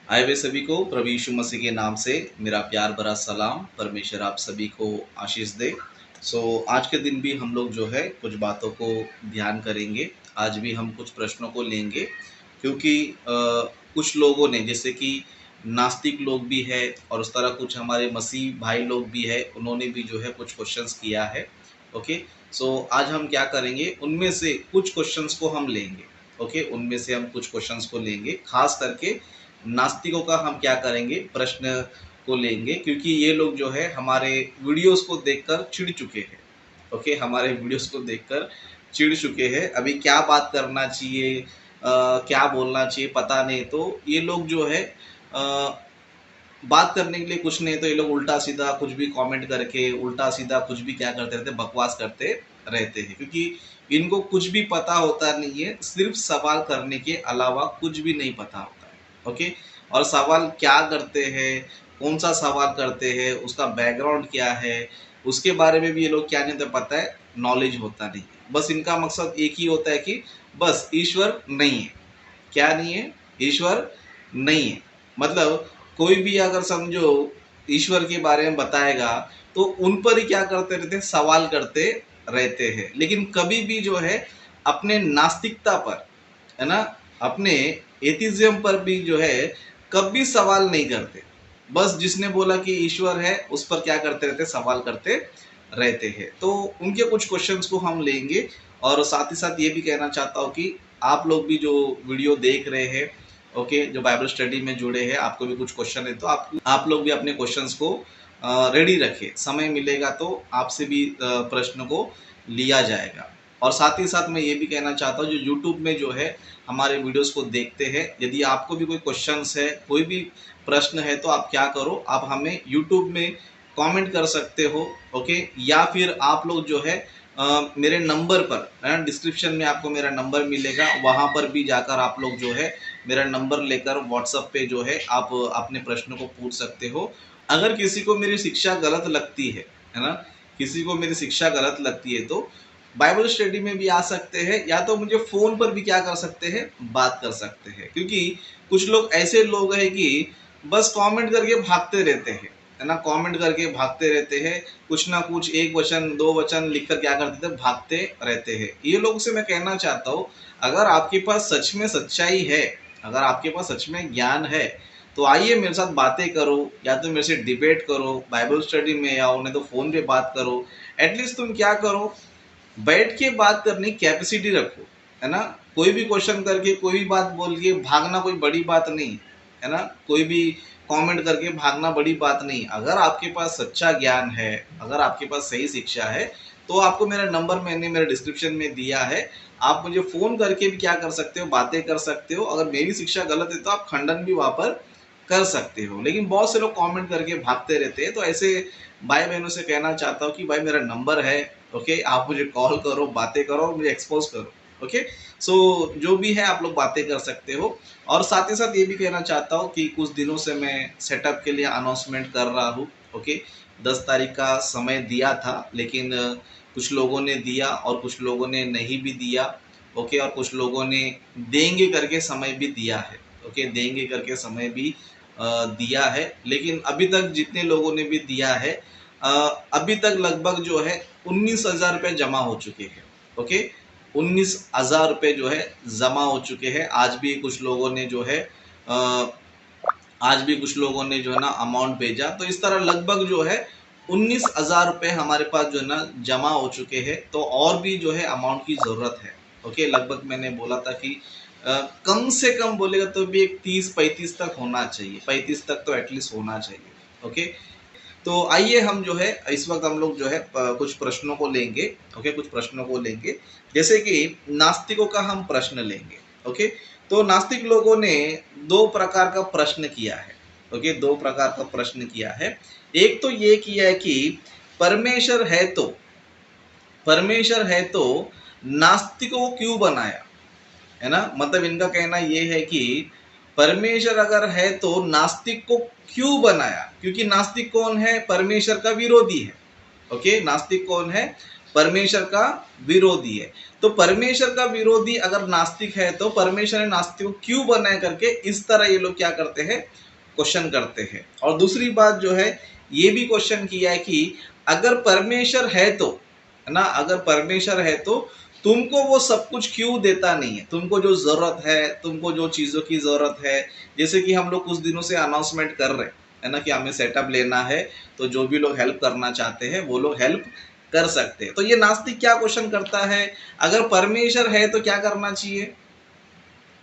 आए हुए सभी को प्रभु यीशु मसीह के नाम से मेरा प्यार भरा सलाम। परमेश्वर आप सभी को आशीष दे। आज के दिन भी हम लोग जो है कुछ बातों को ध्यान करेंगे। आज भी हम कुछ प्रश्नों को लेंगे क्योंकि कुछ लोगों ने जैसे कि नास्तिक लोग भी है और उस तरह कुछ हमारे मसीह भाई लोग भी है, उन्होंने भी जो है कुछ क्वेश्चंस किया है। ओके, आज हम क्या करेंगे, उनमें से कुछ क्वेश्चंस को हम लेंगे। ओके, उनमें से हम कुछ क्वेश्चंस को लेंगे, खास करके नास्तिकों का हम क्या करेंगे, प्रश्न को लेंगे, क्योंकि ये लोग जो है हमारे वीडियोस को देखकर चिढ़ चुके हैं। ओके, हमारे वीडियोस को देखकर चिढ़ चुके हैं। अभी क्या बात करना चाहिए, क्या बोलना चाहिए पता नहीं, तो ये लोग जो है बात करने के लिए कुछ नहीं, तो ये लोग उल्टा सीधा कुछ भी कमेंट करके उल्टा सीधा कुछ भी क्या करते रहते, बकवास करते रहते हैं, क्योंकि इनको कुछ भी पता होता नहीं है। सिर्फ सवाल करने के अलावा कुछ भी नहीं पता होता है। ओके, और सवाल क्या करते हैं, कौन सा सवाल करते हैं, उसका बैकग्राउंड क्या है, उसके बारे में भी ये लोग क्या नहीं होता पता है, नॉलेज होता नहीं है। बस इनका मकसद एक ही होता है कि बस ईश्वर नहीं है। क्या नहीं है? ईश्वर नहीं है। मतलब कोई भी अगर समझो ईश्वर के बारे में बताएगा तो उन पर ही क्या करते रहते हैं, सवाल करते रहते हैं। लेकिन कभी भी जो है अपने नास्तिकता पर, है ना, अपने एथिज्म पर भी जो है कभी सवाल नहीं करते। बस जिसने बोला कि ईश्वर है उस पर क्या करते रहते, सवाल करते रहते हैं। तो उनके कुछ क्वेश्चंस को हम लेंगे, और साथ ही साथ ये भी कहना चाहता हूँ कि आप लोग भी जो वीडियो देख रहे हैं, ओके, जो बाइबल स्टडी में जुड़े हैं, आपको भी कुछ क्वेश्चन है तो आप लोग भी अपने क्वेश्चंस को रेडी रखें। समय मिलेगा तो आपसे भी प्रश्न को लिया जाएगा। और साथ ही साथ मैं ये भी कहना चाहता हूँ, जो यूट्यूब में जो है हमारे वीडियोस को देखते हैं, यदि आपको भी कोई क्वेश्चंस है, कोई भी प्रश्न है, तो आप क्या करो, आप हमें यूट्यूब में कमेंट कर सकते हो। ओके, या फिर आप लोग जो है मेरे नंबर पर, डिस्क्रिप्शन में आपको मेरा नंबर मिलेगा, वहाँ पर भी जाकर आप लोग जो है मेरा नंबर लेकर व्हाट्सएप पे जो है आप अपने प्रश्न को पूछ सकते हो। अगर किसी को मेरी शिक्षा गलत लगती है ना, किसी को मेरी शिक्षा गलत लगती है तो बाइबल स्टडी में भी आ सकते हैं, या तो मुझे फ़ोन पर भी क्या कर सकते हैं, बात कर सकते हैं। क्योंकि कुछ लोग ऐसे लोग हैं कि बस कमेंट करके भागते रहते हैं, है ना, कमेंट करके भागते रहते हैं, कुछ ना कुछ एक वचन दो वचन लिखकर क्या करते थे, भागते रहते हैं। ये लोगों से मैं कहना चाहता हूँ, अगर आपके पास सच में सच्चाई है, अगर आपके पास सच में ज्ञान है, तो आइए मेरे साथ बातें करो, या तो मेरे से डिबेट करो, बाइबल स्टडी में आओ, नहीं तो फ़ोन पे बात करो। एटलीस्ट तुम क्या करो, बैठ के बात करने की कैपेसिटी रखो, है ना। कोई भी क्वेश्चन करके, कोई भी बात बोल के भागना कोई बड़ी बात नहीं, है ना। कोई भी कमेंट करके भागना बड़ी बात नहीं। अगर आपके पास सच्चा ज्ञान है, अगर आपके पास सही शिक्षा है, तो आपको मेरा नंबर मैंने मेरे डिस्क्रिप्शन में दिया है। आप मुझे फ़ोन करके भी क्या कर सकते हो, बातें कर सकते हो। अगर मेरी शिक्षा गलत है तो आप खंडन भी वहाँ पर कर सकते हो। लेकिन बहुत से लोग कमेंट करके भागते रहते हैं, तो ऐसे भाई बहनों से कहना चाहता हूँ कि भाई मेरा नंबर है, ओके, आप मुझे कॉल करो, बातें करो और मुझे एक्सपोज करो। ओके, जो भी है आप लोग बातें कर सकते हो। और साथ ही साथ ये भी कहना चाहता हूँ कि कुछ दिनों से मैं सेटअप के लिए अनाउंसमेंट कर रहा हूँ। ओके, 10 तारीख का समय दिया था, लेकिन कुछ लोगों ने दिया और कुछ लोगों ने नहीं भी दिया। ओके, और कुछ लोगों ने देंगे करके समय भी दिया है। ओके, देंगे करके समय भी दिया है। लेकिन अभी तक जितने लोगों ने भी दिया है, अ, अभी तक लगभग जो है 19,000 रुपये जमा हो चुके हैं। ओके, 19,000 रुपये जो है जमा हो चुके हैं। आज भी कुछ लोगों ने जो है ना अमाउंट भेजा, तो इस तरह लगभग जो है 19,000 रुपये हमारे पास जो है ना जमा हो चुके हैं। तो और भी जो है अमाउंट की ज़रूरत है। ओके, लगभग मैंने बोला था कि कम से कम बोलेगा तो भी एक 30-35 तक होना चाहिए, 35 तक तो एटलीस्ट होना चाहिए। ओके, तो आइए हम जो है इस वक्त हम लोग जो है कुछ प्रश्नों को लेंगे। ओके, कुछ प्रश्नों को लेंगे, जैसे कि नास्तिकों का हम प्रश्न लेंगे। ओके, तो नास्तिक लोगों ने दो प्रकार का प्रश्न किया है। ओके, दो प्रकार का प्रश्न किया है। एक तो ये किया है कि परमेश्वर है तो परमेश्वर है तो नास्तिकों को क्यों बनाया, है ना। मतलब इनका कहना ये है कि परमेश्वर अगर है तो नास्तिक को क्यों बनाया, क्योंकि नास्तिक कौन है, परमेश्वर का विरोधी है। ओके, नास्तिक कौन है, परमेश्वर का विरोधी है। तो परमेश्वर का विरोधी अगर नास्तिक है तो परमेश्वर ने नास्तिक को क्यों बनाया करके इस तरह ये लोग क्या करते हैं, क्वेश्चन करते हैं। और दूसरी बात जो है ये भी क्वेश्चन किया है कि अगर परमेश्वर है तो, है ना, अगर परमेश्वर है तो तुमको वो सब कुछ क्यों देता नहीं है, तुमको जो जरूरत है, तुमको जो चीजों की जरूरत है, जैसे कि हम लोग कुछ दिनों से अनाउंसमेंट कर रहे है ना कि हमें सेटअप लेना है, तो जो भी लोग हेल्प करना चाहते हैं वो लोग हेल्प कर सकते हैं। तो ये नास्तिक क्या क्वेश्चन करता है, अगर परमेश्वर है तो क्या करना चाहिए,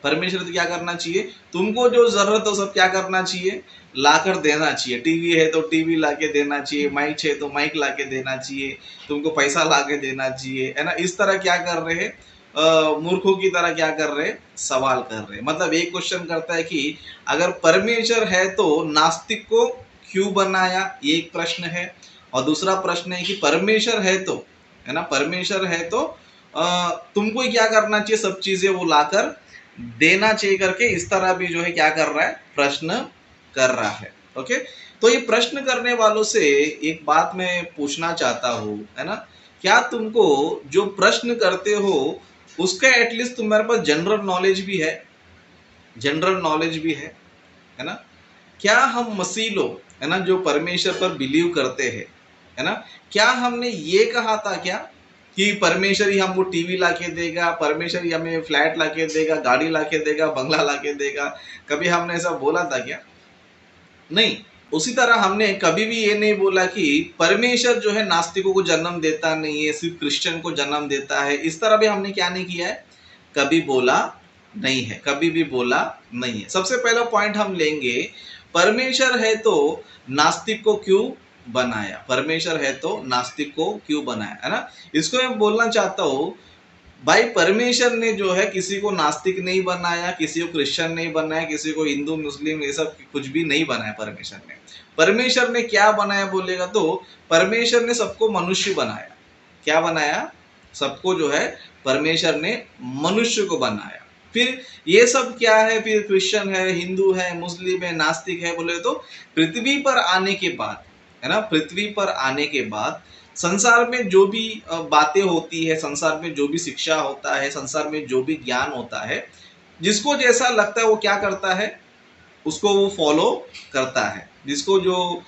परमेश्वर तो क्या करना चाहिए, तुमको जो जरूरत हो सब क्या करना चाहिए, लाकर देना चाहिए। टीवी है तो टीवी लाके देना चाहिए, माइक है तो माइक लाके देना चाहिए, तुमको पैसा लाके देना चाहिए, है ना। इस तरह क्या कर रहे हैं, मूर्खों की तरह क्या कर रहे हैं, सवाल कर रहे हैं। मतलब एक क्वेश्चन करता है कि अगर परमेश्वर है तो नास्तिक को क्यों बनाया, ये एक प्रश्न है। और दूसरा प्रश्न है कि परमेश्वर है तो, है ना, परमेश्वर है तो तुमको क्या करना चाहिए, सब चीजें वो लाकर देना चाहिए करके इस तरह भी जो है क्या कर रहा है, प्रश्न कर रहा है। ओके, तो ये प्रश्न करने वालों से एक बात मैं पूछना चाहता हूँ, है ना, क्या तुमको जो प्रश्न करते हो उसका एटलीस्ट तुम्हारे पास जनरल नॉलेज भी है, जनरल नॉलेज भी है ना। क्या हम मसीह लोग, है ना, जो परमेश्वर पर बिलीव करते हैं, है ना, क्या हमने ये कहा था क्या कि परमेश्वर ही हमको टीवी लाके देगा, परमेश्वर ही हमें फ्लैट लाके देगा, गाड़ी लाके देगा, बंगला लाके देगा, कभी हमने ऐसा बोला था क्या? नहीं। उसी तरह हमने कभी भी ये नहीं बोला कि परमेश्वर जो है नास्तिकों को जन्म देता नहीं है, सिर्फ क्रिश्चियन को जन्म देता है। इस तरह भी हमने क्या नहीं किया है, कभी बोला नहीं है, कभी भी बोला नहीं है। सबसे पहला पॉइंट हम लेंगे, परमेश्वर है तो नास्तिक को क्यों बनाया, परमेश्वर है तो नास्तिक को क्यों बनाया, है ना। इसको मैं बोलना चाहता हूँ, भाई परमेश्वर ने जो है किसी को नास्तिक नहीं बनाया, किसी को क्रिश्चियन नहीं बनाया, किसी को हिंदू मुस्लिम ये सब कुछ भी नहीं बनाया। परमेश्वर ने क्या बनाया बोलेगा तो परमेश्वर ने सबको मनुष्य बनाया। क्या बनाया, सबको जो है परमेश्वर ने मनुष्य को बनाया। फिर ये सब क्या है, फिर क्रिश्चियन है, हिंदू है, मुस्लिम है, नास्तिक है बोले तो पृथ्वी पर आने के बाद, है ना, पृथ्वी पर आने के बाद संसार में जो भी बातें होती है, संसार में जो भी शिक्षा होता है, संसार में जो भी ज्ञान होता है, जिसको जैसा लगता है वो क्या करता है, उसको वो फॉलो करता है। जिसको जो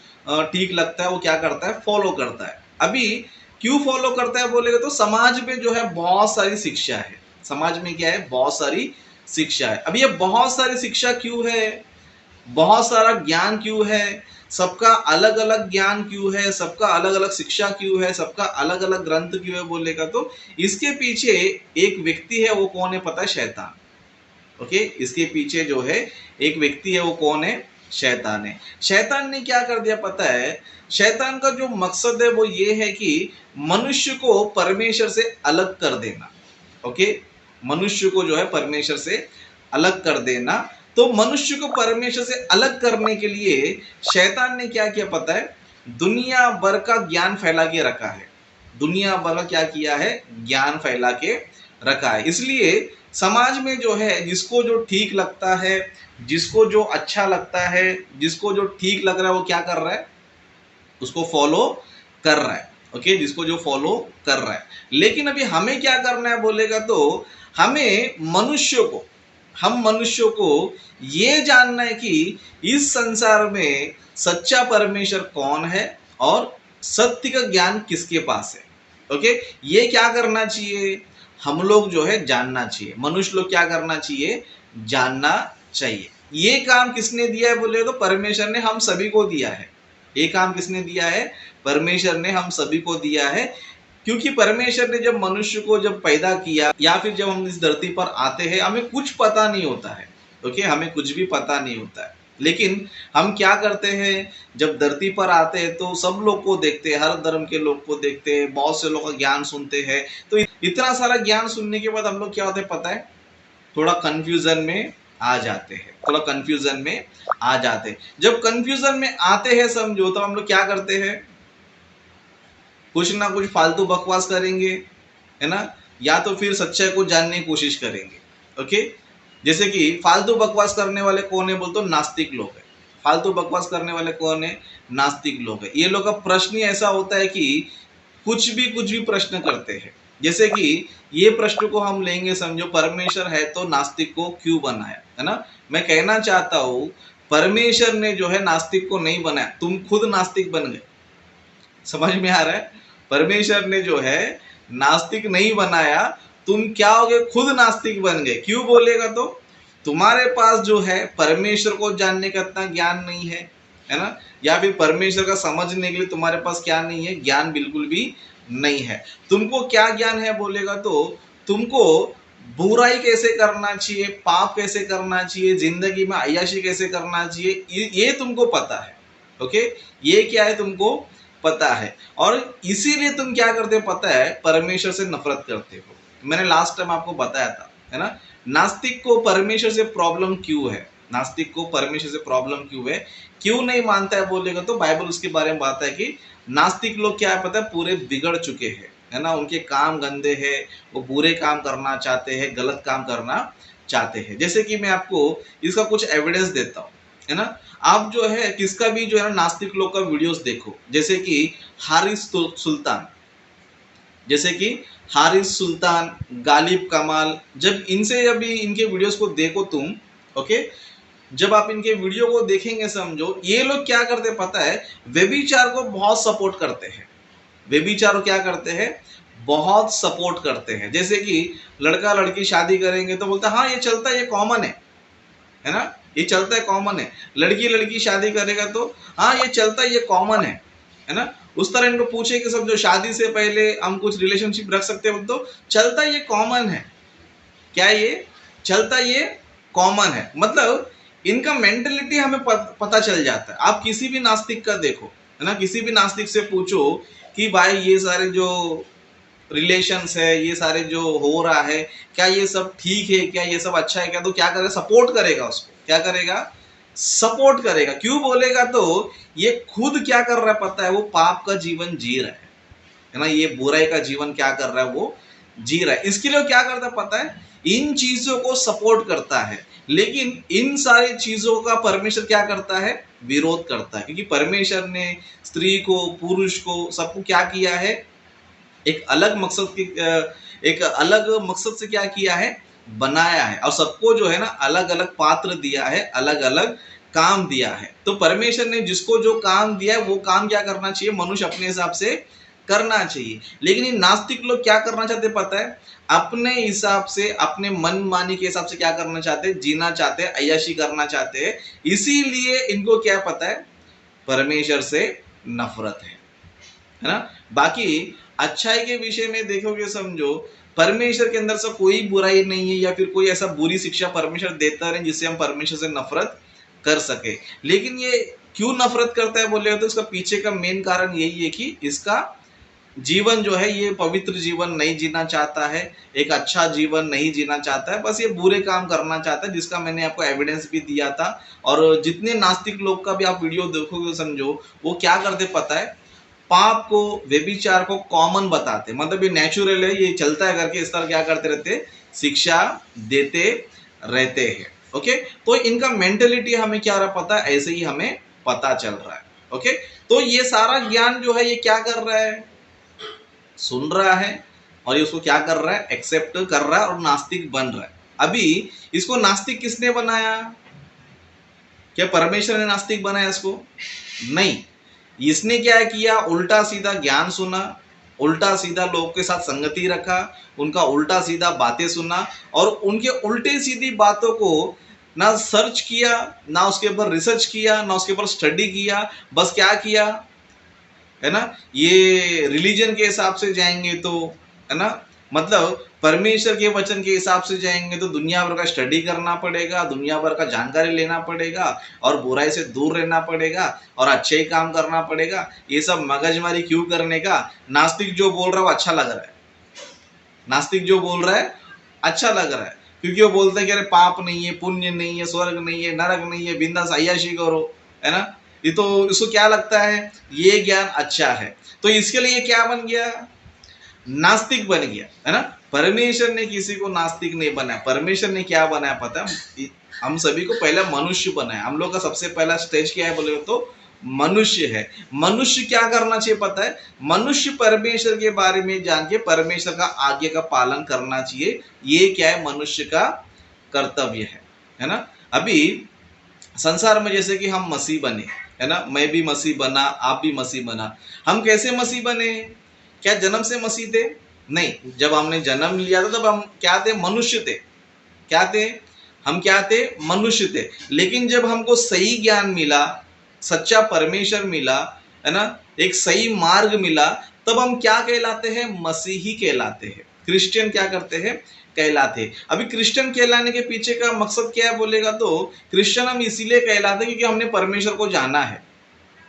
ठीक लगता है वो क्या करता है, फॉलो करता है। अभी क्यों फॉलो करता है बोलेगा तो समाज में जो है बहुत सारी शिक्षा है, समाज में क्या है, बहुत सारी शिक्षा है। अब ये बहुत सारी शिक्षा क्यों है, बहुत सारा ज्ञान क्यों है, सबका अलग अलग ज्ञान क्यों है, सबका अलग अलग शिक्षा क्यों है, सबका अलग अलग ग्रंथ क्यों है बोलेगा तो इसके पीछे एक व्यक्ति है, वो कौन है पता है, शैतान। ओके, इसके पीछे जो है एक व्यक्ति है, वो कौन है, शैतान है। शैतान ने क्या कर दिया पता है, शैतान का जो मकसद है वो ये है कि मनुष्य को परमेश्वर से अलग कर देना। ओके, मनुष्य को जो है परमेश्वर से अलग कर देना। तो मनुष्य को परमेश्वर से अलग करने के लिए शैतान ने क्या किया पता है, दुनिया भर का ज्ञान फैला के रखा है। दुनिया भर का क्या किया है, ज्ञान फैला के रखा है। इसलिए समाज में जो है जिसको जो ठीक लगता है, जिसको जो अच्छा लगता है, जिसको जो ठीक लग रहा है वो क्या कर रहा है, उसको फॉलो कर रहा है। ओके, जिसको जो फॉलो कर रहा है। लेकिन अभी हमें क्या करना है बोलेगा तो हमें मनुष्य को, हम मनुष्यों को ये जानना है कि इस संसार में सच्चा परमेश्वर कौन है और सत्य का ज्ञान किसके पास है। ओके, ये क्या करना चाहिए, हम लोग जो है जानना चाहिए, मनुष्य लोग क्या करना चाहिए, जानना चाहिए। ये काम किसने दिया है बोले तो परमेश्वर ने हम सभी को दिया है। ये काम किसने दिया है, परमेश्वर ने हम सभी को दिया है। क्योंकि परमेश्वर ने जब मनुष्य को जब पैदा किया या फिर जब हम इस धरती पर आते हैं, हमें कुछ पता नहीं होता है। ओके, हमें कुछ भी पता नहीं होता है। लेकिन हम क्या करते हैं, जब धरती पर आते हैं तो सब लोग को देखते हैं, हर धर्म के लोग को देखते हैं, बहुत से लोग का ज्ञान सुनते हैं। तो इतना सारा ज्ञान सुनने के बाद हम लोग क्या होते हैं पता है, थोड़ा कंफ्यूजन में आ जाते हैं, थोड़ा कंफ्यूजन में आ जाते हैं। जब कंफ्यूजन में आते हैं समझो, तो हम लोग क्या करते हैं, कुछ ना कुछ फालतू बकवास करेंगे, है ना, या तो फिर सच्चाई को जानने की कोशिश करेंगे। ओके, जैसे कि फालतू बकवास करने वाले कौन है बोल तो नास्तिक लोग है। फालतू बकवास करने वाले कौन है, नास्तिक लोग है। ये लोग का प्रश्न ही ऐसा होता है कि कुछ भी प्रश्न करते हैं। जैसे कि ये प्रश्न को हम लेंगे, समझो परमेश्वर है तो नास्तिक को क्यों बनाया, है ना। मैं कहना चाहता हूं परमेश्वर ने जो है नास्तिक को नहीं बनाया, तुम खुद नास्तिक बन गए। समझ में आ रहा है? परमेश्वर ने जो है नास्तिक नहीं बनाया, तुम क्या हो गए, खुद नास्तिक बन गए। क्यों बोलेगा तो तुम्हारे पास जो है परमेश्वर को जानने का इतना ज्ञान नहीं है ना, या फिर परमेश्वर का समझने के लिए तुम्हारे पास क्या नहीं है, ज्ञान बिल्कुल भी नहीं है। तुमको क्या ज्ञान है बोलेगा तो तुमको बुराई कैसे करना चाहिए, पाप कैसे करना चाहिए, जिंदगी में अय्याशी कैसे करना चाहिए, ये तुमको पता है। ओके, ये क्या है तुमको पता है, और इसीलिए तुम क्या करते हो पता है, परमेश्वर से नफरत करते हो। मैंने लास्ट टाइम आपको बताया था, है ना, नास्तिक को परमेश्वर से प्रॉब्लम क्यों है, नास्तिक को परमेश्वर से प्रॉब्लम क्यों है, क्यों नहीं मानता है बोलेगा तो बाइबल उसके बारे में बात है कि नास्तिक लोग क्या है पता है, पूरे बिगड़ चुके हैं, है ना, उनके काम गंदे हैं, वो बुरे काम करना चाहते हैं, गलत काम करना चाहते हैं। जैसे कि मैं आपको इसका कुछ एविडेंस देता हूँ, है ना। आप जो है किसका भी जो है नास्तिक लोग का वीडियोस देखो, जैसे कि हारिस सुल्तान, जैसे कि हारिस सुल्तान, गालिब कमाल, जब इनसे अभी इनके वीडियोस को देखो तुम, ओके, जब आप इनके वीडियो को देखेंगे समझो ये लोग क्या करते पता है, व्यभिचार को बहुत सपोर्ट करते हैं। व्यभिचार को क्या करते हैं, बहुत सपोर्ट करते हैं। जैसे कि लड़का लड़की शादी करेंगे तो बोलता है हाँ ये चलता है, ये कॉमन है ना, ये चलता है, कॉमन है। लड़की लड़की शादी करेगा तो हाँ ये चलता है, ये कॉमन है ना। उस तरह इनको पूछे कि समझो शादी से पहले हम कुछ रिलेशनशिप रख सकते हैं तो चलता है, ये कॉमन है। क्या ये चलता, ये कॉमन है। मतलब इनका मेंटेलिटी हमें पता चल जाता है। आप किसी भी नास्तिक का देखो, है ना, किसी भी नास्तिक से पूछो कि भाई ये सारे जो रिलेशंस है, ये सारे जो हो रहा है, क्या ये सब ठीक है, क्या ये सब अच्छा है क्या, तो क्या करेगा, सपोर्ट करेगा उसको। क्या करेगा, सपोर्ट करेगा। क्यों बोलेगा तो ये खुद क्या कर रहा है पता है, वो पाप का जीवन जी रहा है ना, ये बुराई का जीवन क्या कर रहा है, वो जी रहा है। इसके लिए क्या करता है पता है, इन चीजों को सपोर्ट करता है, लेकिन इन सारी चीजों का परमेश्वर क्या करता है, विरोध करता है। क्योंकि परमेश्वर ने स्त्री को, पुरुष को, सबको क्या किया है, एक अलग मकसद की, एक अलग मकसद से क्या किया है, बनाया है, और सबको जो है ना अलग अलग पात्र दिया है, अलग अलग काम दिया है। तो परमेश्वर ने जिसको जो काम दिया है वो काम क्या करना चाहिए, मनुष्य अपने हिसाब से करना चाहिए। लेकिन ये नास्तिक लोग क्या करना चाहते पता है, अपने हिसाब से, अपने मन मानी के हिसाब से क्या करना चाहते, जीना चाहते, अय्याशी करना चाहते हैं। इसीलिए इनको क्या पता है, परमेश्वर से नफरत है ना। बाकी अच्छाई के विषय में देखोगे समझो, परमेश्वर के अंदर से कोई बुराई नहीं है, या फिर कोई ऐसा बुरी शिक्षा परमेश्वर देता नहीं जिससे हम परमेश्वर से नफरत कर सके। लेकिन ये क्यों नफरत करता है बोले तो इसका पीछे का मेन कारण यही है कि इसका जीवन जो है ये पवित्र जीवन नहीं जीना चाहता है, एक अच्छा जीवन नहीं जीना चाहता है, बस ये बुरे काम करना चाहता है, जिसका मैंने आपको एविडेंस भी दिया था। और जितने नास्तिक लोग का भी आप वीडियो देखोगे समझो, वो क्या करते पता है, पाप को, व्यभिचार को कॉमन बताते, मतलब ये नेचुरल है, ये चलता है करके इस तरह क्या करते रहते, शिक्षा देते रहते हैं। ओके, तो इनका मेंटेलिटी हमें क्या रहा पता है, ऐसे ही हमें पता चल रहा है। ओके, तो ये सारा ज्ञान जो है ये क्या कर रहा है, सुन रहा है, और ये उसको क्या कर रहा है, एक्सेप्ट कर रहा है, और नास्तिक बन रहा है। अभी इसको नास्तिक किसने बनाया, क्या परमेश्वर ने नास्तिक बनाया इसको? नहीं, इसने क्या किया, उल्टा सीधा ज्ञान सुना, उल्टा सीधा लोगों के साथ संगति रखा, उनका उल्टा सीधा बातें सुना, और उनके उल्टे सीधी बातों को ना सर्च किया, ना उसके ऊपर रिसर्च किया, ना उसके ऊपर स्टडी किया, बस क्या किया, है ना, ये रिलीजन के हिसाब से जाएंगे तो, है ना, मतलब परमेश्वर के वचन के हिसाब से जाएंगे तो दुनिया भर का स्टडी करना पड़ेगा, दुनिया भर का जानकारी लेना पड़ेगा, और बुराई से दूर रहना पड़ेगा, और अच्छे ही काम करना पड़ेगा। ये सब मगजमारी क्यों करने का? नास्तिक जो बोल रहा है वो अच्छा लग रहा है, नास्तिक जो बोल रहा है अच्छा लग रहा है, क्योंकि वो बोलते हैं कि अरे पाप नहीं है, पुण्य नहीं है, स्वर्ग नहीं है, नरक नहीं है, बिंदास अय्याशी करो, है ना। ये तो इसको क्या लगता है, ये ज्ञान अच्छा है, तो इसके लिए क्या बन गया, नास्तिक बन गया, है ना। परमेश्वर ने किसी को नास्तिक नहीं बनाया, परमेश्वर ने क्या बनाया पता है, हम सभी को पहले मनुष्य बनाया। हम लोग का सबसे पहला स्टेज क्या है बोले तो मनुष्य है। मनुष्य क्या करना चाहिए पता है? मनुष्य परमेश्वर के बारे में जान के परमेश्वर का आज्ञा का पालन करना चाहिए। ये क्या है? मनुष्य का कर्तव्य है ना। अभी संसार में जैसे कि हम मसीह बने, है ना, मैं भी मसीह बना, आप भी मसीह बना। हम कैसे मसीह बने? क्या जन्म से मसीह थे? नहीं, जब हमने जन्म लिया था तब हम क्या थे? मनुष्य थे। क्या थे? हम क्या थे? मनुष्य थे। लेकिन जब हमको सही ज्ञान मिला, सच्चा परमेश्वर मिला, है ना, एक सही मार्ग मिला, तब हम क्या कहलाते हैं? मसीही कहलाते हैं। क्रिश्चियन क्या करते हैं? कहलाते हैं। अभी क्रिश्चियन कहलाने के पीछे का मकसद क्या है बोलेगा तो क्रिश्चियन हम इसीलिए कहलाते हैं क्योंकि हमने परमेश्वर को जाना है।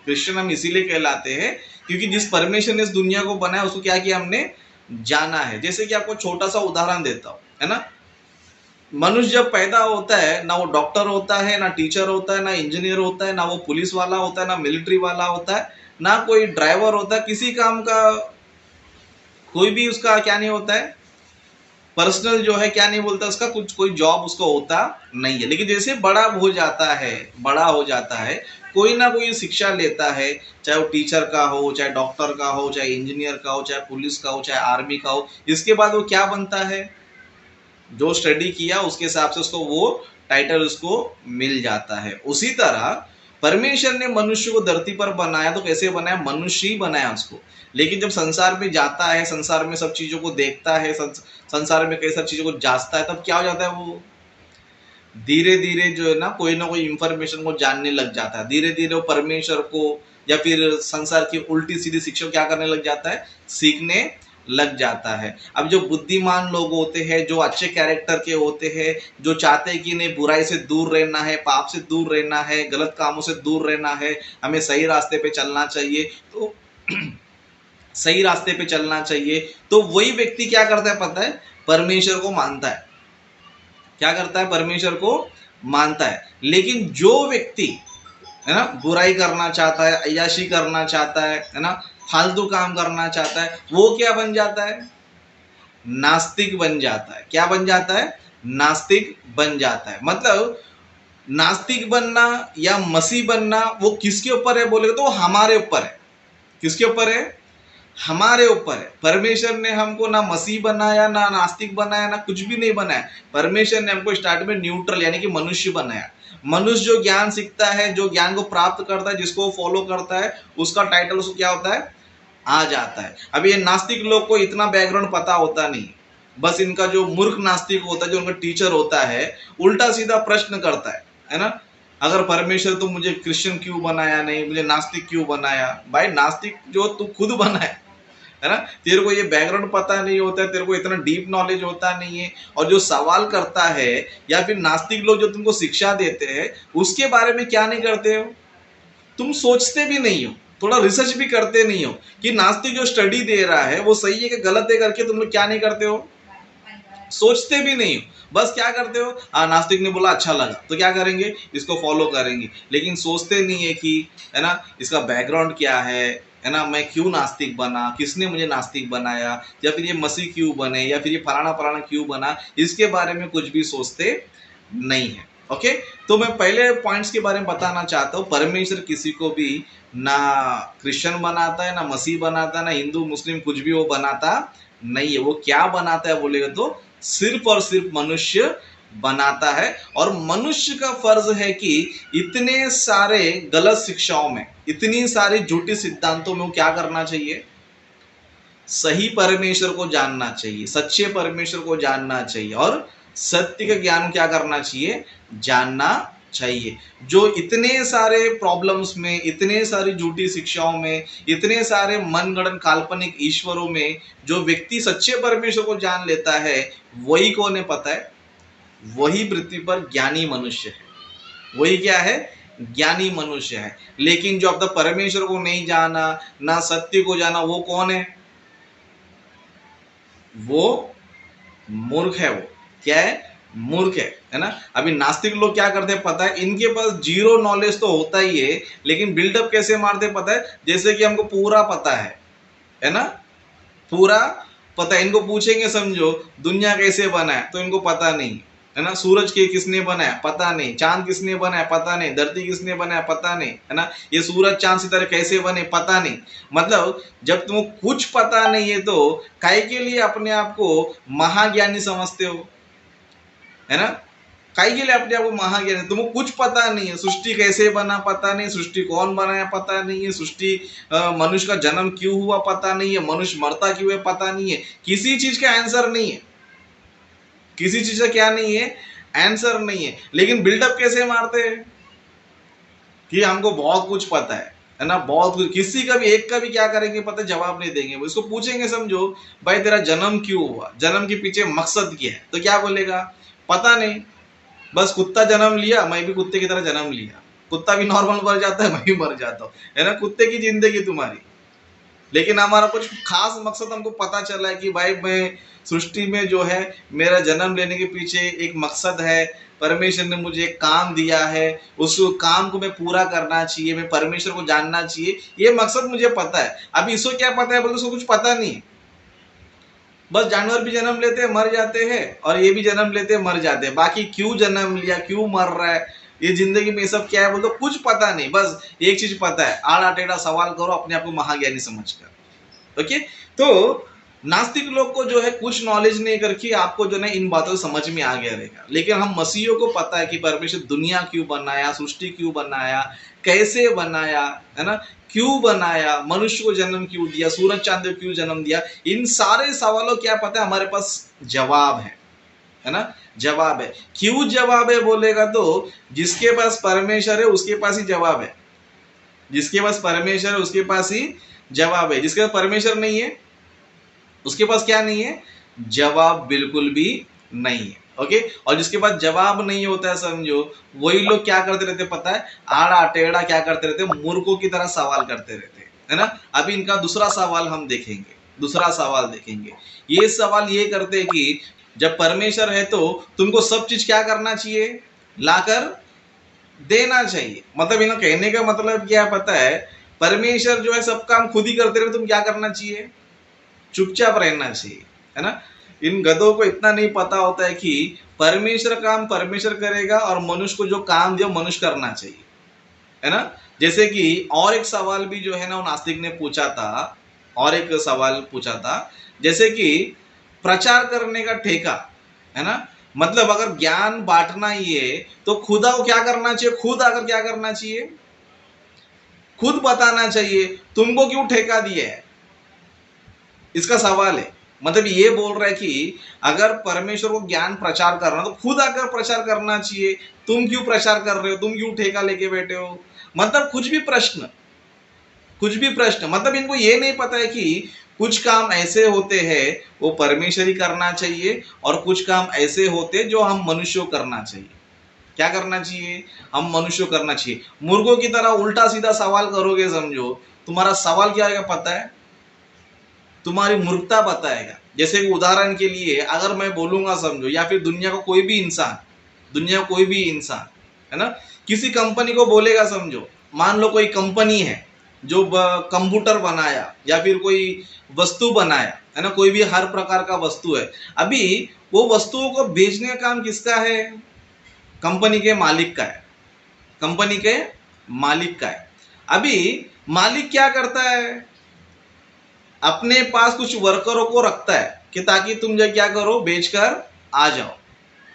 क्रिश्चियन हम इसीलिए कहलाते हैं क्योंकि जिस परमेश्वर ने इस दुनिया को बनाया उसको क्या किया? हमने जाना है। जैसे कि आपको छोटा सा उदाहरण देता हूं, है ना। मनुष्य जब पैदा होता है, ना वो डॉक्टर होता है, ना टीचर होता है, ना इंजीनियर होता है, ना वो पुलिस वाला होता है, ना मिलिट्री वाला होता है, ना कोई ड्राइवर होता है, किसी काम का कोई भी उसका क्या नहीं होता है, पर्सनल जो है क्या नहीं बोलता उसका, कुछ कोई जॉब उसका होता नहीं है। लेकिन जैसे बड़ा हो जाता है, बड़ा हो जाता है, कोई ना कोई शिक्षा लेता है, चाहे वो टीचर का हो, चाहे डॉक्टर का हो, चाहे इंजीनियर का हो, चाहे पुलिस का हो, चाहे आर्मी का हो, इसके बाद वो क्या बनता है? जो स्टडी किया उसके हिसाब से उसको वो टाइटल उसको मिल जाता है। उसी तरह परमेश्वर ने मनुष्य को धरती पर बनाया तो कैसे बनाया? मनुष्य ही बनाया उसको। लेकिन जब संसार में जाता है, संसार में सब चीजों को देखता है, संसार में कई सारी चीजों को जांचता है, तब क्या हो जाता है? वो धीरे धीरे जो है ना कोई इंफॉर्मेशन को जानने लग जाता है। धीरे धीरे वो परमेश्वर को या फिर संसार की उल्टी सीधी शिक्षा क्या करने लग जाता है? सीखने लग जाता है। अब जो बुद्धिमान लोग होते हैं, जो अच्छे कैरेक्टर के होते हैं, जो चाहते हैं कि नहीं बुराई से दूर रहना है, पाप से दूर रहना है, गलत कामों से दूर रहना है, हमें सही रास्ते पे चलना चाहिए, तो सही रास्ते पे चलना चाहिए, तो वही व्यक्ति क्या करता है पता है? परमेश्वर को मानता है। क्या करता है? परमेश्वर को मानता है। लेकिन जो व्यक्ति है ना बुराई करना चाहता है, अय्याशी करना चाहता है ना, फालतू काम करना चाहता है, वो क्या बन जाता है? नास्तिक बन जाता है। क्या बन जाता है? नास्तिक बन जाता है। मतलब नास्तिक बनना या मसीह बनना वो किसके ऊपर है बोले तो हमारे ऊपर है। किसके ऊपर है? हमारे ऊपर है। परमेश्वर ने हमको ना मसीह बनाया, ना नास्तिक बनाया, ना कुछ भी नहीं बनाया। परमेश्वर ने हमको स्टार्ट में न्यूट्रल यानी कि मनुष्य बनाया। मनुष्य जो ज्ञान सीखता है, जो ज्ञान को प्राप्त करता है, जिसको फॉलो करता है, उसका टाइटल उसको क्या होता है? आ जाता है। अब ये नास्तिक लोग को इतना बैकग्राउंड पता होता नहीं। बस इनका जो मूर्ख नास्तिक होता है, जो उनका टीचर होता है, उल्टा सीधा प्रश्न करता है ना। अगर परमेश्वर तो मुझे क्रिश्चियन क्यों बनाया नहीं, मुझे नास्तिक क्यों बनाया? भाई नास्तिक जो तू खुद बना है ना। तेरे को ये बैकग्राउंड पता नहीं होता है, तेरे को इतना डीप नॉलेज होता नहीं है। और जो सवाल करता है या फिर नास्तिक लोग जो तुमको शिक्षा देते हैं, उसके बारे में क्या नहीं करते हो? तुम सोचते भी नहीं हो, थोड़ा रिसर्च भी करते नहीं हो कि नास्तिक जो स्टडी दे रहा है वो सही है कि गलत है करके तुम लोग क्या नहीं करते हो? सोचते भी नहीं हो। बस क्या करते हो? नास्तिक ने बोला अच्छा लगा तो क्या करेंगे? इसको फॉलो करेंगे। लेकिन सोचते नहीं है कि है ना इसका बैकग्राउंड क्या है ना, मैं क्यों नास्तिक बना, किसने मुझे नास्तिक बनाया, या फिर ये मसीह क्यों बने, या फिर ये फलाना फलाना क्यों बना, इसके बारे में कुछ भी सोचते नहीं है। ओके, तो मैं पहले पॉइंट्स के बारे में बताना चाहता हूँ। परमेश्वर किसी को भी ना क्रिश्चियन बनाता है, ना मसीह बनाता है, ना हिंदू मुस्लिम कुछ भी वो बनाता नहीं है। वो क्या बनाता है बोलेगा तो सिर्फ और सिर्फ मनुष्य बनाता है। और मनुष्य का फर्ज है कि इतने सारे गलत शिक्षाओं में, इतनी सारी झूठी सिद्धांतों में वो क्या करना चाहिए? सही परमेश्वर को जानना चाहिए, सच्चे परमेश्वर को जानना चाहिए, और सत्य का ज्ञान क्या करना चाहिए? जानना चाहिए। जो इतने सारे प्रॉब्लम्स में, इतने सारी झूठी शिक्षाओं में, इतने सारे मनगढ़ंत काल्पनिक ईश्वरों में जो व्यक्ति सच्चे परमेश्वर को जान लेता है, वही कौन है पता है? वही पृथ्वी पर ज्ञानी मनुष्य है। वही क्या है? ज्ञानी मनुष्य है। लेकिन जो अब तक परमेश्वर को नहीं जाना, ना सत्य को जाना, वो कौन है? वो मूर्ख है। वो क्या है? मूर्ख है ना। अभी नास्तिक लोग क्या करते हैं पता है? इनके पास जीरो नॉलेज तो होता ही है, लेकिन बिल्डअप कैसे मारते पता है? जैसे कि हमको पूरा पता है ना, पूरा पता है। इनको पूछेंगे समझो दुनिया कैसे बना है तो इनको पता नहीं, है ना। सूरज के किसने बनाया, पता नहीं। चांद किसने बनाया, पता नहीं। धरती किसने बनाया, पता नहीं, है ना। ये सूरज चांद सितारे कैसे बने, पता नहीं। मतलब जब तुमको कुछ पता नहीं है तो काहे के लिए अपने आप को महाज्ञानी समझते हो, है ना। काहे के लिए अपने आप को महाज्ञानी, तुमको कुछ पता नहीं है। सृष्टि कैसे बना पता नहीं, सृष्टि कौन बनाया पता नहीं है, सृष्टि मनुष्य का जन्म क्यों हुआ पता नहीं है, मनुष्य मरता क्यों है पता नहीं है। किसी चीज का आंसर नहीं है, किसी चीज का क्या नहीं है, आंसर नहीं है। लेकिन बिल्डअप कैसे मारते हैं कि हमको बहुत कुछ पता है ना, बहुत कुछ। किसी का भी एक का भी क्या करेंगे पता, जवाब नहीं देंगे। वो इसको पूछेंगे समझो, भाई तेरा जन्म क्यों हुआ, जन्म के पीछे मकसद क्या है, तो क्या बोलेगा, पता नहीं, बस कुत्ता जन्म लिया, मैं भी कुत्ते की तरह जन्म लिया। कुत्ता भी नॉर्मल मर जाता है, मैं भी मर जाता हूँ, है ना। कुत्ते की जिंदगी तुम्हारी। लेकिन हमारा कुछ खास मकसद हमको पता चला है कि भाई मैं सृष्टि में जो है, मेरा जन्म लेने के पीछे एक मकसद है। परमेश्वर ने मुझे एक काम दिया है, उस काम को मैं पूरा करना चाहिए, मैं परमेश्वर को जानना चाहिए, ये मकसद मुझे पता है। अभी इसको क्या पता है बोलते, उसको कुछ पता नहीं। बस जानवर भी जन्म लेते हैं मर जाते हैं, और ये भी जन्म लेते हैं मर जाते हैं। बाकी क्यों जन्म लिया, क्यों मर रहा है, ये जिंदगी में ये सब क्या है बोलते, कुछ पता नहीं। बस एक चीज पता है, आड़ा टेढ़ा सवाल करो अपने आप को महाज्ञानी समझकर। ओके। तो नास्तिक लोग को जो है कुछ नॉलेज नहीं करके आपको जो है इन बातों से समझ में आ गया रहेगा। लेकिन हम मसीहियों को पता है कि परमेश्वर दुनिया क्यों बनाया, सृष्टि क्यों बनाया, कैसे बनाया, है ना, क्यों बनाया, मनुष्य को जन्म क्यों दिया, सूरज चांद को क्यों जन्म दिया। इन सारे सवालों क्या पता है, हमारे पास जवाब है ना। जवाब है। क्यों जवाब है बोलेगा तो जिसके पास परमेश्वर है उसके पास ही जवाब है। जिसके पास परमेश्वर है उसके पास ही जवाब है। जिसके पास परमेश्वर नहीं है उसके पास क्या नहीं है, जवाब बिल्कुल भी नहीं है। ओके। और जिसके पास जवाब नहीं होता है समझो, वही लोग क्या करते रहते पता है, आड़ा टेढ़ा क्या करते रहते, मूर्खों की तरह सवाल करते रहते, है ना। अभी इनका दूसरा सवाल हम देखेंगे, दूसरा सवाल देखेंगे। ये सवाल ये करते हैं कि जब परमेश्वर है तो तुमको सब चीज क्या करना चाहिए, लाकर देना चाहिए। मतलब इन्हें कहने का मतलब क्या पता है, परमेश्वर जो है सब काम खुद ही करते रहे, तुम क्या करना चाहिए, चुपचाप रहना चाहिए, है ना। इन गधों को इतना नहीं पता होता है कि परमेश्वर काम परमेश्वर करेगा और मनुष्य को जो काम दिया मनुष्य करना चाहिए, है ना। जैसे कि और एक सवाल भी जो है ना वो नास्तिक ने पूछा था, और एक सवाल पूछा था, जैसे कि प्रचार करने का ठेका, है ना। मतलब अगर ज्ञान बांटना ही है तो खुदा को क्या करना चाहिए, खुद आकर क्या करना चाहिए, खुद बताना चाहिए। तुमको क्यों ठेका दिया है, इसका सवाल है। मतलब ये बोल रहा है कि अगर परमेश्वर को ज्ञान प्रचार करना तो खुद आकर प्रचार करना चाहिए, तुम क्यों प्रचार कर रहे हो, तुम क्यों ठेका लेके बैठे हो। मतलब कुछ भी प्रश्न, कुछ भी प्रश्न। मतलब इनको ये नहीं पता है कि कुछ काम ऐसे होते हैं वो परमेश्वर ही करना चाहिए, और कुछ काम ऐसे होते जो हम मनुष्यों करना चाहिए। क्या करना चाहिए, हम मनुष्यों करना चाहिए। मुर्गों की तरह उल्टा सीधा सवाल करोगे समझो, तुम्हारा सवाल क्या आएगा पता है, तुम्हारी मूर्खता बताएगा। जैसे उदाहरण के लिए अगर मैं बोलूंगा समझो, या फिर दुनिया का कोई भी इंसान, दुनिया का कोई भी इंसान, है ना, किसी कंपनी को बोलेगा समझो, मान लो कोई कंपनी है जो कंप्यूटर बनाया या फिर कोई वस्तु बनाया, है ना, कोई भी हर प्रकार का वस्तु है। अभी वो वस्तुओं को बेचने का काम किसका है, कंपनी के मालिक का है, कंपनी के मालिक का है। अभी मालिक क्या करता है, अपने पास कुछ वर्करों को रखता है कि ताकि तुम जो क्या करो, बेचकर आ जाओ,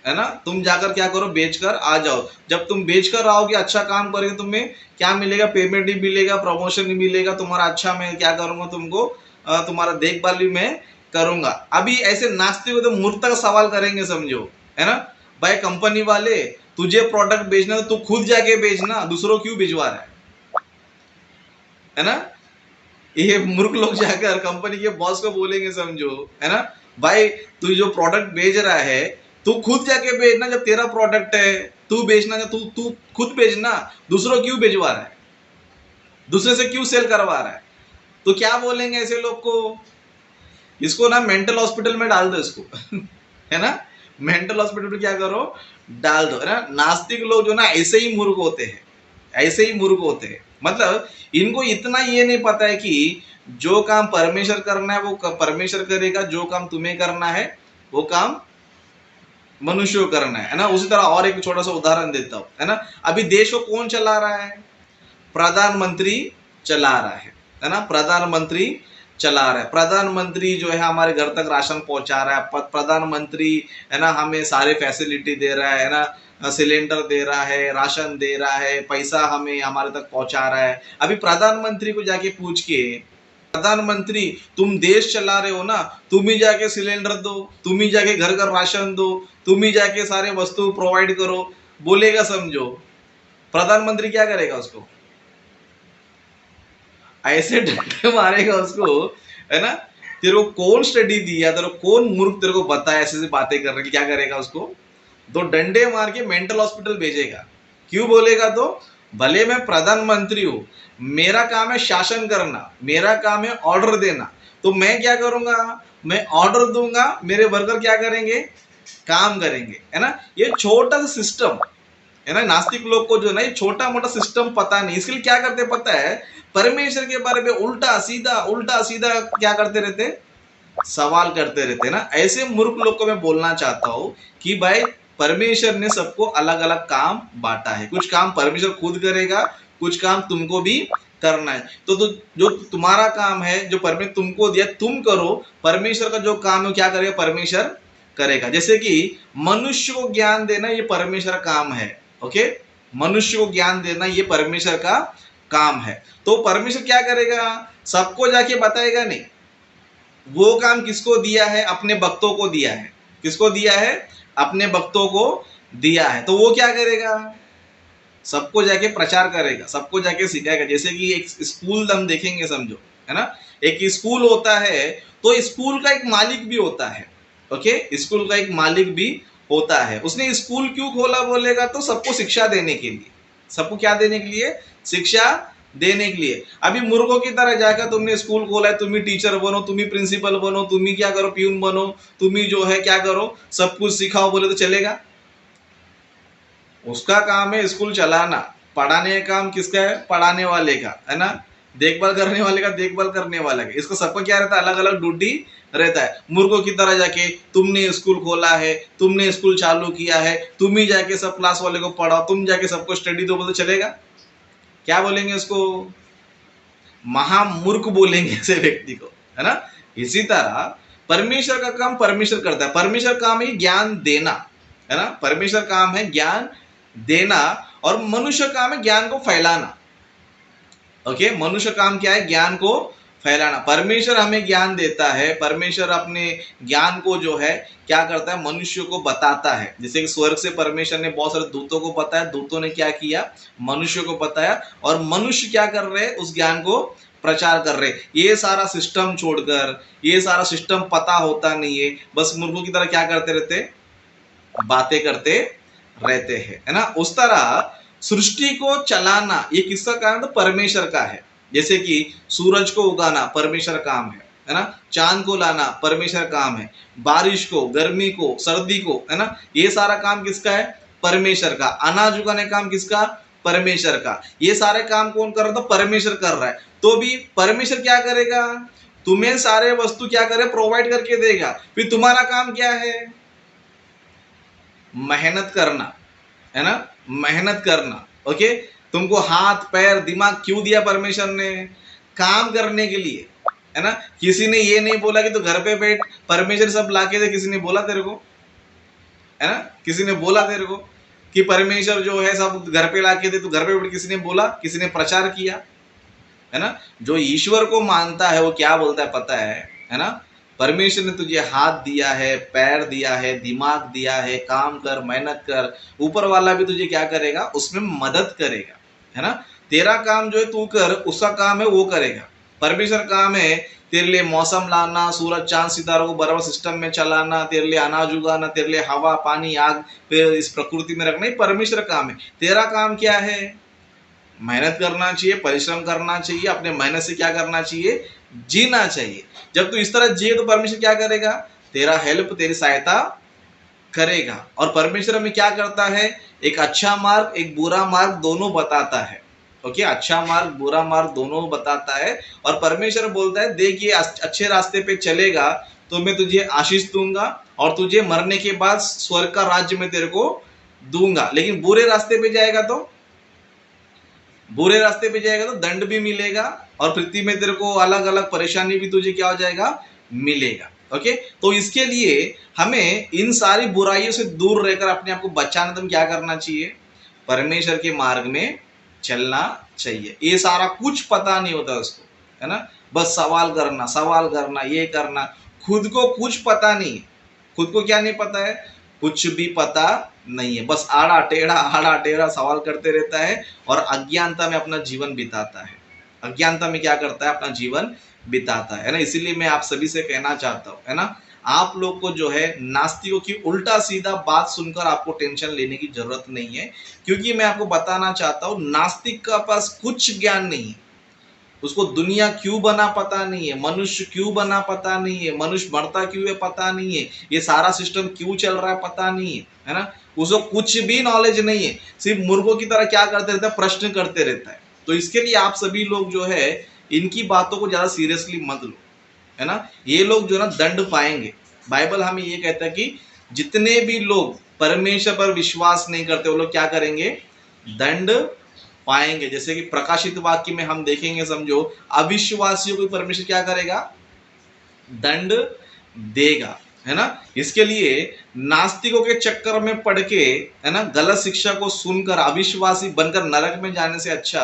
है ना। तुम जाकर क्या करो, बेचकर आ जाओ। जब तुम बेचकर आओगे, अच्छा काम करोगे, तुम्हें क्या मिलेगा, पेमेंट भी मिलेगा, प्रमोशन भी मिलेगा तुम्हारा। अच्छा मैं क्या करूंगा, तुमको तुम्हारा देखभाल भी मैं करूंगा। अभी ऐसे नाचते हुए तो मूर्खता का सवाल करेंगे समझो, है ना। भाई कंपनी वाले, तुझे प्रोडक्ट बेचना तो तू खुद जाके बेचना, दूसरों क्यों भिजवा रहा है ना। ये मूर्ख लोग जाकर कंपनी के बॉस को बोलेंगे समझो, है ना, भाई तू जो प्रोडक्ट बेच रहा है तू खुद जाके बेचना, जब तेरा प्रोडक्ट है तू बेचना, तू तू खुद बेचना, दूसरों क्यों बेचवा रहा है, दूसरे से क्यों सेल करवा रहा है। तो क्या बोलेंगे ऐसे लोग को, इसको ना मेंटल हॉस्पिटल में डाल दो इसको है ना, मेंटल हॉस्पिटल में क्या करो, डाल दो, है ना। नास्तिक लोग जो ना ऐसे ही मूर्ख होते हैं, ऐसे ही मूर्ख होते हैं। मतलब इनको इतना ये नहीं पता है कि जो काम परमेश्वर करना है वो परमेश्वर करेगा, जो काम तुम्हें करना है वो काम मनुष्य को करना है ना। उसी तरह और एक छोटा सा उदाहरण देता हूं, है ना। अभी देश को कौन चला रहा है? प्रधानमंत्री चला रहा है ना। प्रधानमंत्री चला रहा है। प्रधानमंत्री जो है हमारे घर तक राशन पहुंचा रहा है। प्रधानमंत्री है ना हमें सारे फैसिलिटी दे रहा है ना, सिलेंडर दे रहा है, राशन दे रहा है, पैसा हमें हमारे तक पहुंचा रहा है। अभी प्रधानमंत्री को जाके पूछ के, प्रधानमंत्री तुम देश चला रहे हो ना, तुम ही जाके सिलेंडर दो, तुम ही जाके घर घर राशन दो, तुम ही जाके सारे वस्तु प्रोवाइड करो, बोलेगा समझो, प्रधानमंत्री क्या करेगा? उसको ऐसे डंडे मारेगा उसको, है ना। तेरे को कौन स्टडी दिया, तेरे को कौन मूर्ख तेरे को बताया ऐसे ऐसी बातें करने की? क्या करेगा? उसको दो डंडे मार के मेंटल हॉस्पिटल भेजेगा। क्यों बोलेगा? तो भले मैं प्रधानमंत्री हूं, मेरा काम है शासन करना, मेरा काम है ऑर्डर देना, तो मैं क्या करूंगा? मैं ऑर्डर दूंगा, मेरे वर्कर क्या करेंगे? काम करेंगे, है ना। ये छोटा सा सिस्टम है ना। नास्तिक लोग को जो ना ये छोटा मोटा सिस्टम पता नहीं, इसके लिए क्या करते पता है? परमेश्वर के बारे में उल्टा सीधा क्या करते रहते? सवाल करते रहते ना। ऐसे मूर्ख लोग को मैं बोलना चाहता हूं कि भाई परमेश्वर ने सबको अलग अलग काम बांटा है। कुछ काम परमेश्वर खुद करेगा, कुछ काम तुमको भी करना है। तो जो तुम्हारा काम है, जो परमेश्वर तुमको दिया, तुम करो। परमेश्वर का जो काम है क्या करेगा? परमेश्वर करेगा। जैसे कि मनुष्य को ज्ञान देना ये परमेश्वर का काम है। ओके, मनुष्य को ज्ञान देना ये परमेश्वर का काम है। तो परमेश्वर क्या करेगा? सबको जाके बताएगा नहीं। वो काम किसको दिया है? अपने भक्तों को दिया है। किसको दिया है? अपने भक्तों को दिया है। तो वो क्या करेगा? सबको जाके प्रचार करेगा, सबको जाके सिखाएगा। जैसे कि एक स्कूल हम देखेंगे, समझो, है ना। एक स्कूल होता है, तो स्कूल का एक मालिक भी होता है। ओके, स्कूल का एक मालिक भी होता है। उसने स्कूल क्यों खोला बोलेगा? तो सबको शिक्षा देने के लिए। सबको क्या देने के लिए? शिक्षा देने के लिए। अभी मूर्खों की तरह जाकर तुमने स्कूल खोला है, तुम ही टीचर बनो, तुम ही प्रिंसिपल बनो, तुम ही क्या करो? प्यून बनो, तुम ही जो है क्या करो? सब कुछ सिखाओ बोले तो चलेगा? उसका काम है स्कूल चलाना। पढ़ाने का काम किसका है? पढ़ाने वाले का, है ना। देखभाल करने वाले का देखभाल करने वाला का। इसको सबको क्या रहता है? अलग अलग ड्यूटी रहता है। मूर्खों की तरह जाके तुमने स्कूल खोला है, तुमने स्कूल चालू किया है, तुम ही जाके सब क्लास वाले को पढ़ाओ, तुम जाके सबको स्टडी दो बोलते चलेगा? क्या बोलेंगे उसको? महामूर्ख बोलेंगे ऐसे व्यक्ति को, है ना। इसी तरह परमेश्वर का काम परमेश्वर करता है। परमेश्वर काम है ज्ञान देना, है ना। परमेश्वर काम है ज्ञान देना, और मनुष्य काम है ज्ञान को फैलाना। ओके, मनुष्य काम क्या है? ज्ञान को फैलाना। परमेश्वर हमें ज्ञान देता है। परमेश्वर अपने ज्ञान को जो है क्या करता है? मनुष्य को बताता है। जैसे कि स्वर्ग से परमेश्वर ने बहुत सारे दूतों को बताया, दूतों ने क्या किया? मनुष्य को बताया, और मनुष्य क्या कर रहे हैं? उस ज्ञान को प्रचार कर रहे। ये सारा सिस्टम छोड़कर, ये सारा सिस्टम पता होता नहीं है, बस मूर्खों की तरह क्या करते रहते? बातें करते रहते हैं, है ना। उस तरह सृष्टि को चलाना ये किसका काम है? तो परमेश्वर का है। जैसे कि सूरज को उगाना परमेश्वर काम है ना। चांद को लाना परमेश्वर काम है। बारिश को, गर्मी को, सर्दी को, है ना, ये सारा काम किसका है? परमेश्वर का। अनाज उगाने काम किसका? परमेश्वर का। ये सारे काम कौन कर रहा था? परमेश्वर कर रहा है। तो भी परमेश्वर क्या करेगा? तुम्हें सारे वस्तु क्या करे? प्रोवाइड करके देगा। फिर तुम्हारा काम क्या है? मेहनत करना, है ना। मेहनत करना। ओके, तुमको हाथ पैर दिमाग क्यों दिया परमेश्वर ने? काम करने के लिए, है ना। किसी ने ये नहीं बोला कि तू घर पे बैठ, परमेश्वर सब लाके दे। किसी ने बोला तेरे को? है ना, किसी ने बोला तेरे को कि परमेश्वर जो है सब घर पे लाके दे, तू घर पे बैठ? किसी ने बोला? किसी ने प्रचार किया? है ना। जो ईश्वर को मानता है वो क्या बोलता है पता है ना। परमेश्वर ने तुझे हाथ दिया है, पैर दिया है, दिमाग दिया है, काम कर, मेहनत कर। ऊपर वाला भी तुझे क्या करेगा? उसमें मदद करेगा, है ना। तेरा काम जो है तू कर, उसका काम है वो करेगा। परमेश्वर काम है तेरे लिए मौसम लाना, सूरज चांद सितारों को बराबर सिस्टम में चलाना, तेरे लिए अनाज उगाना, तेरे लिए हवा पानी आग फिर इस प्रकृति में रखना, ये परमेश्वर काम है। तेरा काम क्या है? मेहनत करना चाहिए, परिश्रम करना चाहिए, अपने मेहनत से क्या करना चाहिए? जीना चाहिए। जब तू इस तरह जिए तो परमेश्वर क्या करेगा? तेरा हेल्प, तेरी सहायता करेगा। और परमेश्वर हमें क्या करता है? एक अच्छा मार्ग, एक बुरा मार्ग दोनों बताता है। ओके, अच्छा मार्ग, बुरा मार्ग दोनों बताता है। और परमेश्वर बोलता है देख ये अच्छे रास्ते पे चलेगा तो मैं तुझे आशीष दूंगा, और तुझे मरने के बाद स्वर्ग का राज्य में तेरे को दूंगा। लेकिन बुरे रास्ते पे जाएगा तो दंड भी मिलेगा और पृथ्वी में तेरे को अलग अलग परेशानी भी तुझे क्या हो जाएगा, मिलेगा। ओके, तो इसके लिए हमें इन सारी बुराइयों से दूर रहकर अपने आप को बचाना, तो क्या करना चाहिए, परमेश्वर के मार्ग में चलना चाहिए। ये सारा कुछ पता नहीं होता उसको, है ना, बस सवाल करना, ये करना, खुद को कुछ पता नहीं है। खुद को क्या नहीं पता है, कुछ भी पता नहीं है, बस आड़ा टेढ़ा सवाल करते रहता है और अज्ञानता में अपना जीवन बिताता है। अज्ञानता में क्या करता है, अपना जीवन बिताता है ना। इसीलिए मैं आप सभी से कहना चाहता हूँ, है ना, आप लोग को जो है नास्तिकों की उल्टा सीधा बात सुनकर आपको टेंशन लेने की जरूरत नहीं है, क्योंकि मैं आपको बताना चाहता हूँ नास्तिक का पास कुछ ज्ञान नहीं है। उसको दुनिया क्यों बना पता नहीं है, मनुष्य क्यों बना पता नहीं है, मनुष्य मरता क्यों है पता नहीं है, ये सारा सिस्टम क्यों चल रहा है पता नहीं है ना। उसको कुछ भी नॉलेज नहीं है, सिर्फ मुर्गों की तरह क्या करते रहता है, प्रश्न करते रहता है। तो इसके लिए आप सभी लोग जो है इनकी बातों को ज्यादा सीरियसली मत लो, है ना। ये लोग जो है ना दंड पाएंगे। बाइबल हमें ये कहता है कि जितने भी लोग परमेश्वर पर विश्वास नहीं करते वो लोग क्या करेंगे, दंड पाएंगे। जैसे कि प्रकाशित वाक्य में हम देखेंगे, समझो, अविश्वासियों को परमेश्वर क्या करेगा, दंड देगा, है ना। इसके लिए नास्तिकों के चक्कर में पड़ के, है ना, गलत शिक्षा को सुनकर अविश्वासी बनकर नरक में जाने से अच्छा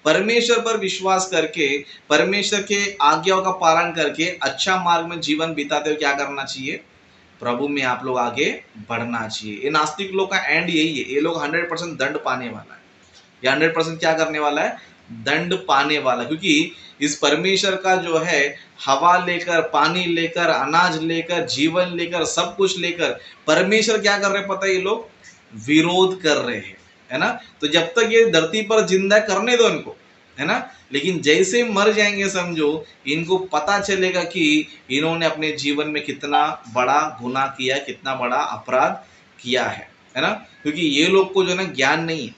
परमेश्वर पर विश्वास करके, परमेश्वर के आज्ञाओं का पालन करके अच्छा मार्ग में जीवन बिताते हुए क्या करना चाहिए, प्रभु में आप लोग आगे बढ़ना चाहिए। ये नास्तिक लोग का एंड यही है, ये लोग 100% दंड पाने वाला है। या 100% क्या करने वाला है, दंड पाने वाला। क्योंकि इस परमेश्वर का जो है हवा लेकर, पानी लेकर, अनाज लेकर, जीवन लेकर, सब कुछ लेकर परमेश्वर क्या कर रहे हैं पता है, ये लोग विरोध कर रहे हैं, है ना। तो जब तक ये धरती पर जिंदा करने दो इनको, है ना, लेकिन जैसे मर जाएंगे समझो, इनको पता चलेगा कि इन्होंने अपने जीवन में कितना बड़ा गुनाह किया, कितना बड़ा अपराध किया है ना। क्योंकि ये लोग को जो है ना ज्ञान नहीं है,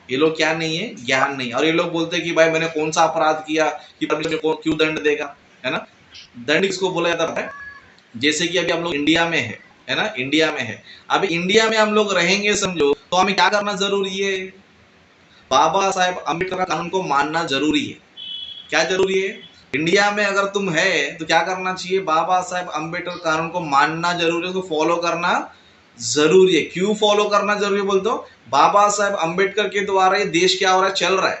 ये लोग क्या नहीं है, ज्ञान नहीं। और ये लोग बोलते हैं कि भाई मैंने कौन सा अपराध किया कि परमेश्वर को क्यों दंड देगा, है ना। दंड किसको बोला जाता है, जैसे कि अभी हम लोग इंडिया में है ना, इंडिया में है। अभी इंडिया में हम लोग रहेंगे समझो, तो हमें क्या करना जरूरी है, बाबा साहेब अम्बेडकर का कानून को मानना जरूरी है। क्या जरूरी है, इंडिया में अगर तुम है तो क्या करना चाहिए, बाबा साहेब अम्बेडकर कानून को मानना जरूरी है, उसको फॉलो करना जरूरी है। क्यों फॉलो करना जरूरी है बोलते हो, बाबा साहेब अम्बेडकर के द्वारा ये देश क्या हो रहा है, चल रहा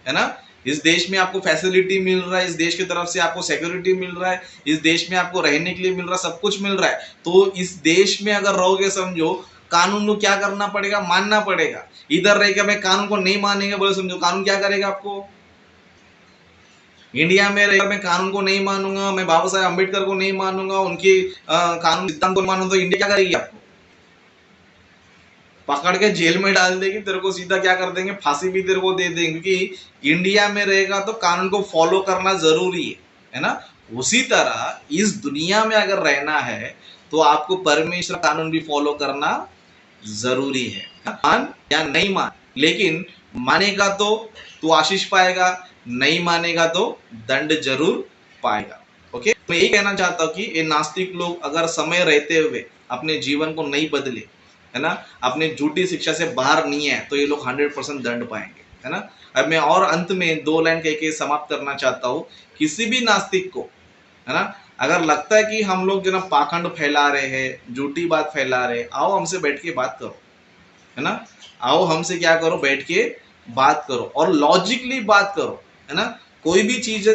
है ना। इस देश में आपको फैसिलिटी मिल रहा है, इस देश की तरफ से आपको सिक्योरिटी मिल रहा है, इस देश में आपको रहने के लिए मिल रहा है, सब कुछ मिल रहा है। तो इस देश में अगर रहोगे समझो, कानून को क्या करना पड़ेगा, मानना पड़ेगा। इधर रहकर मैं कानून को नहीं मानेंगे बोले समझो, कानून क्या करेगा आपको। इंडिया में रहकर मैं कानून को नहीं मानूंगा, मैं बाबा साहेब अम्बेडकर को नहीं मानूंगा, उनके कानून सिद्धांत को मानूंगा, तो इंडिया क्या करेगी, आपको पकड़ के जेल में डाल देगी, तेरे को सीधा क्या कर देंगे, फांसी भी तेरे को दे देंगे। क्योंकि इंडिया में रहेगा तो कानून को फॉलो करना जरूरी है ना। उसी तरह इस दुनिया में अगर रहना है तो आपको परमेश्वर कानून भी फॉलो करना जरूरी है। मान या नहीं मान, लेकिन मानेगा तो तू आशीष पाएगा, नहीं मानेगा तो दंड जरूर पाएगा। ओके, मैं यही कहना चाहता हूँ कि ये नास्तिक लोग अगर समय रहते हुए अपने जीवन को नहीं बदले, है ना, अपने झूठी शिक्षा से बाहर नहीं है, तो ये लोग 100% दंड पाएंगे, है ना। अब मैं और अंत में 2 लाइन कह के समाप्त करना चाहता हूँ। किसी भी नास्तिक को, है ना, अगर लगता है कि हम लोग जो ना पाखंड फैला रहे हैं, झूठी बात फैला रहे, आओ हमसे बैठ के बात करो, है ना। आओ हमसे क्या करो, बैठ के बात करो और लॉजिकली बात करो, है ना। कोई भी चीज